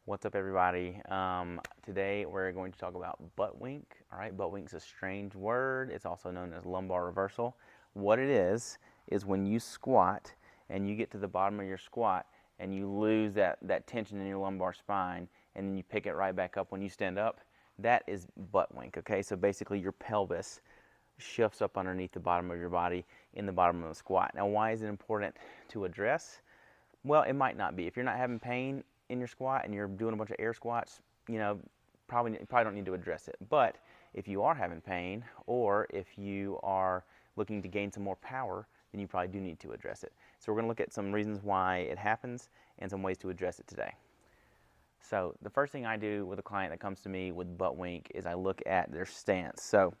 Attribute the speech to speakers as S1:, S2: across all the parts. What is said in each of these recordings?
S1: What's up, everybody? Today we're going to talk about Buttwink. All right, Buttwink is a strange word. It's also known as lumbar reversal. What it is when you squat and you get to the bottom of your squat and you lose that tension in your lumbar spine, and then you pick it right back up when you stand up. That is Buttwink. Okay, so basically your pelvis shifts up underneath the bottom of your body in the bottom of the squat. Now, why is it important to address? Well, it might not be. If you're not having pain in your squat and you're doing a bunch of air squats, you probably don't need to address it. But if you are having pain, or if you are looking to gain some more power, then you probably do need to address it. So we're going to look at some reasons why it happens and some ways to address it today. So the first thing I do with a client that comes to me with Buttwink is I look at their stance. So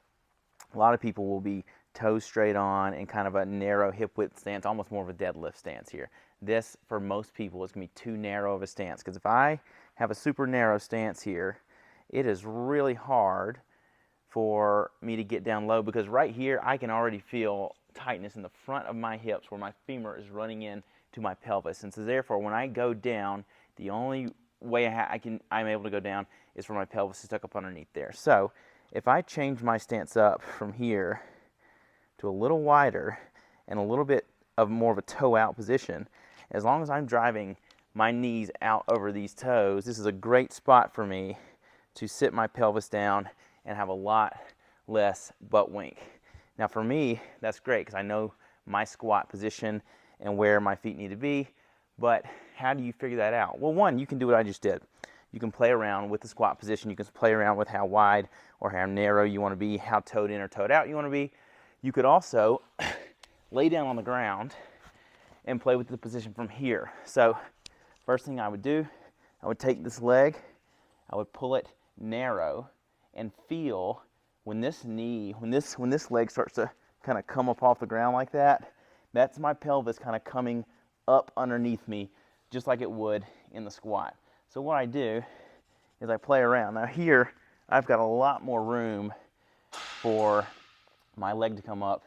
S1: a lot of people will be toes straight on and kind of a narrow hip width stance, almost more of a deadlift stance here. This, for most people, is going to be too narrow of a stance, because if I have a super narrow stance here, it is really hard for me to get down low, because right here I can already feel tightness in the front of my hips where my femur is running in to my pelvis. And so therefore, when I go down, the only way I'm able to go down is for my pelvis to tuck up underneath there. So if I change my stance up from here to a little wider and a little bit of more of a toe out position, as long as I'm driving my knees out over these toes, this is a great spot for me to sit my pelvis down and have a lot less Buttwink. Now for me, that's great because I know my squat position and where my feet need to be. But how do you figure that out? Well, one, you can do what I just did. You can play around with the squat position. You can play around with how wide or how narrow you want to be, how toed in or toed out you want to be. You could also lay down on the ground and play with the position from here. So first thing I would do, I would take this leg, I would pull it narrow and feel when this leg starts to kind of come up off the ground like that, that's my pelvis kind of coming up underneath me just like it would in the squat. So what I do is I play around. Now here, I've got a lot more room for my leg to come up,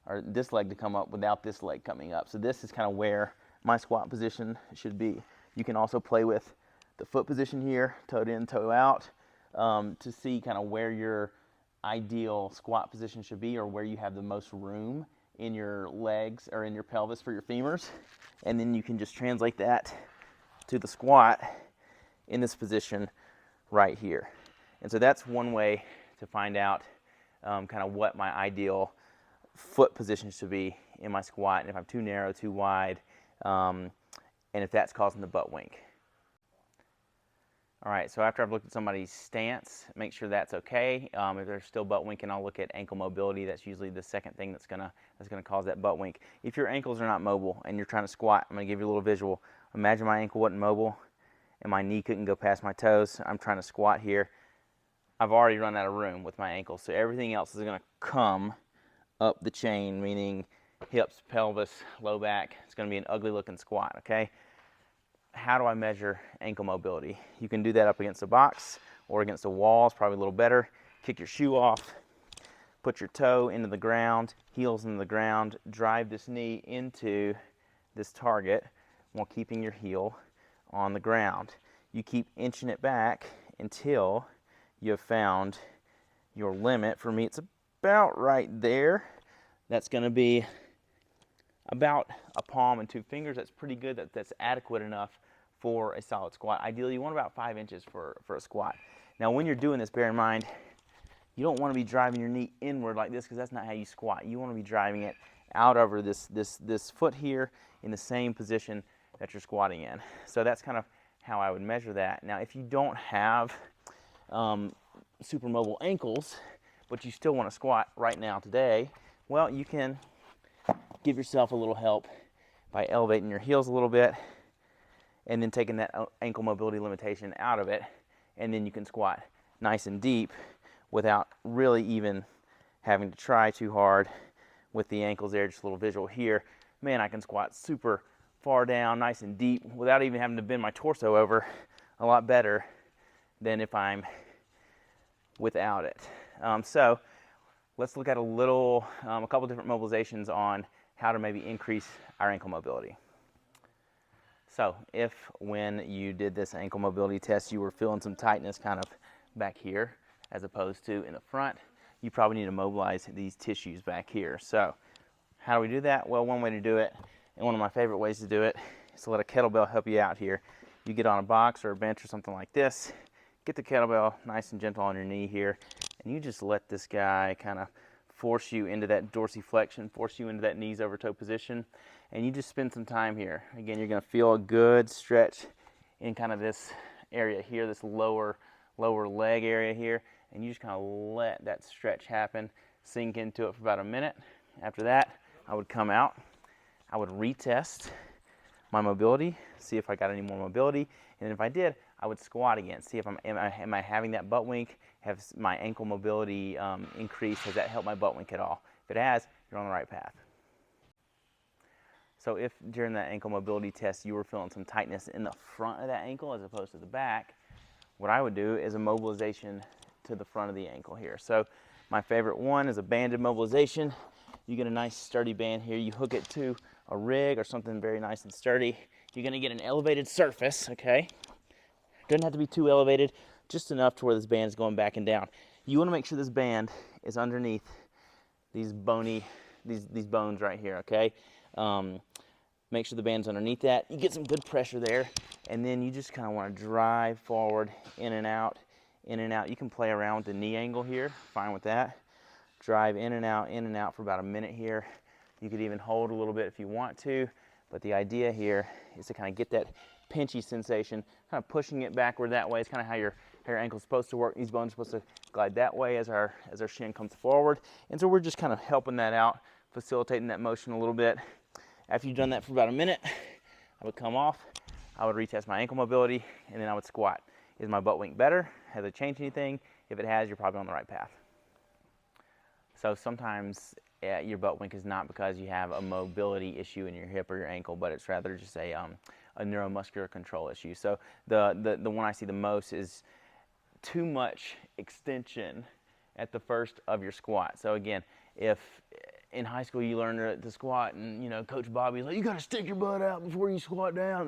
S1: or this leg to come up without this leg coming up. So this is kind of where my squat position should be. You can also play with the foot position here, toe in, toe out, to see kind of where your ideal squat position should be, or where you have the most room in your legs or in your pelvis for your femurs. And then you can just translate that to the squat in this position right here. And so that's one way to find out kind of what my ideal foot position should be in my squat, and if I'm too narrow, too wide, and if that's causing the Buttwink. All right, so after I've looked at somebody's stance, make sure that's okay. If they're still Buttwinking, I'll look at ankle mobility. That's usually the second thing that's gonna cause that Buttwink. If your ankles are not mobile and you're trying to squat, I'm gonna give you a little visual. Imagine my ankle wasn't mobile and my knee couldn't go past my toes. I'm trying to squat here. I've already run out of room with my ankles, so everything else is gonna come up the chain, meaning hips, pelvis, low back. It's going to be an ugly looking squat, okay? How do I measure ankle mobility? You can do that up against a box or against a wall. It's probably a little better. Kick your shoe off, put your toe into the ground, heels into the ground, drive this knee into this target while keeping your heel on the ground. You keep inching it back until you have found your limit. For me, it's about right there. That's going to be about a palm and 2 fingers. That's pretty good. That's adequate enough for a solid squat. Ideally, you want about 5 inches for a squat. Now, when you're doing this, bear in mind, you don't want to be driving your knee inward like this, because that's not how you squat. You want to be driving it out over this foot here in the same position that you're squatting in. So that's kind of how I would measure that. Now, if you don't have super mobile ankles, but you still want to squat right now today, well, you can give yourself a little help by elevating your heels a little bit and then taking that ankle mobility limitation out of it, and then you can squat nice and deep without really even having to try too hard with the ankles there. Just a little visual here. Man, I can squat super far down, nice and deep, without even having to bend my torso over, a lot better than if I'm without it. So let's look at a couple different mobilizations on how to maybe increase our ankle mobility. So if when you did this ankle mobility test you were feeling some tightness kind of back here as opposed to in the front, you probably need to mobilize these tissues back here. So how do we do that? Well, one way to do it, and one of my favorite ways to do it, is to let a kettlebell help you out here. You get on a box or a bench or something like this, get the kettlebell nice and gentle on your knee here, and you just let this guy kind of force you into that dorsiflexion, force you into that knees over toe position, and you just spend some time here. Again, you're going to feel a good stretch in kind of this area here, this lower leg area here, and you just kind of let that stretch happen, sink into it for about a minute. After that, I would come out, I would retest my mobility, see if I got any more mobility, and if I did, I would squat again, see if am I having that butt wink, has my ankle mobility increased, has that helped my butt wink at all? If it has, you're on the right path. So if during that ankle mobility test you were feeling some tightness in the front of that ankle as opposed to the back, what I would do is a mobilization to the front of the ankle here. So my favorite one is a banded mobilization. You get a nice sturdy band here, you hook it to a rig or something very nice and sturdy. You're gonna get an elevated surface, okay? Doesn't have to be too elevated, just enough to where this band is going back and down. You wanna make sure this band is underneath these bones right here, okay? Make sure the band's underneath that. You get some good pressure there, and then you just kind of want to drive forward, in and out, in and out. You can play around with the knee angle here, fine with that. Drive in and out for about a minute here. You could even hold a little bit if you want to, but the idea here is to kind of get that pinchy sensation, kind of pushing it backward that way. It's kind of how your ankle's supposed to work. These bones are supposed to glide that way as our shin comes forward. And so we're just kind of helping that out, facilitating that motion a little bit. After you've done that for about a minute, I would come off, I would retest my ankle mobility, and then I would squat. Is my butt wink better? Has it changed anything? If it has, you're probably on the right path. So sometimes your butt wink is not because you have a mobility issue in your hip or your ankle, but it's rather just a neuromuscular control issue. So the one I see the most is too much extension at the first of your squat. So again, if in high school you learned to squat and Coach Bobby's like, you got to stick your butt out before you squat down,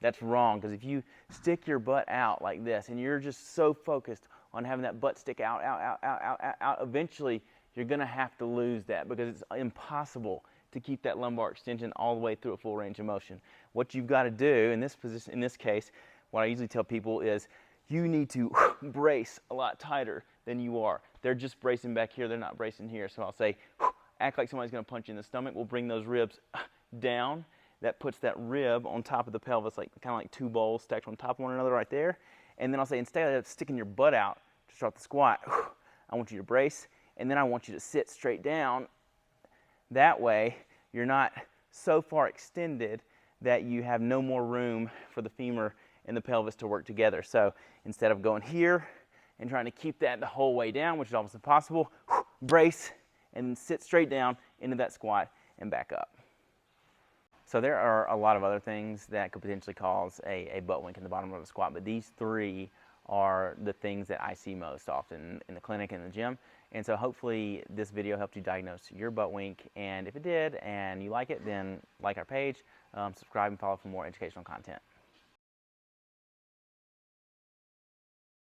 S1: that's wrong, because if you stick your butt out like this and you're just so focused on having that butt stick out, eventually you're going to have to lose that, because it's impossible to keep that lumbar extension all the way through a full range of motion. What you've got to do in this position, in this case, what I usually tell people is you need to brace a lot tighter than you are. They're just bracing back here, they're not bracing here. So I'll say, act like somebody's going to punch you in the stomach. We'll bring those ribs down. That puts that rib on top of the pelvis, like kind of like two bowls stacked on top of one another right there. And then I'll say, instead of sticking your butt out to start the squat, I want you to brace, and then I want you to sit straight down. That way, you're not so far extended that you have no more room for the femur and the pelvis to work together. So instead of going here and trying to keep that the whole way down, which is almost impossible, brace and sit straight down into that squat and back up. So there are a lot of other things that could potentially cause a butt wink in the bottom of a squat, but these three are the things that I see most often in the clinic and the gym. And so hopefully this video helped you diagnose your butt wink, and if it did and you like it, then like our page, subscribe and follow for more educational content.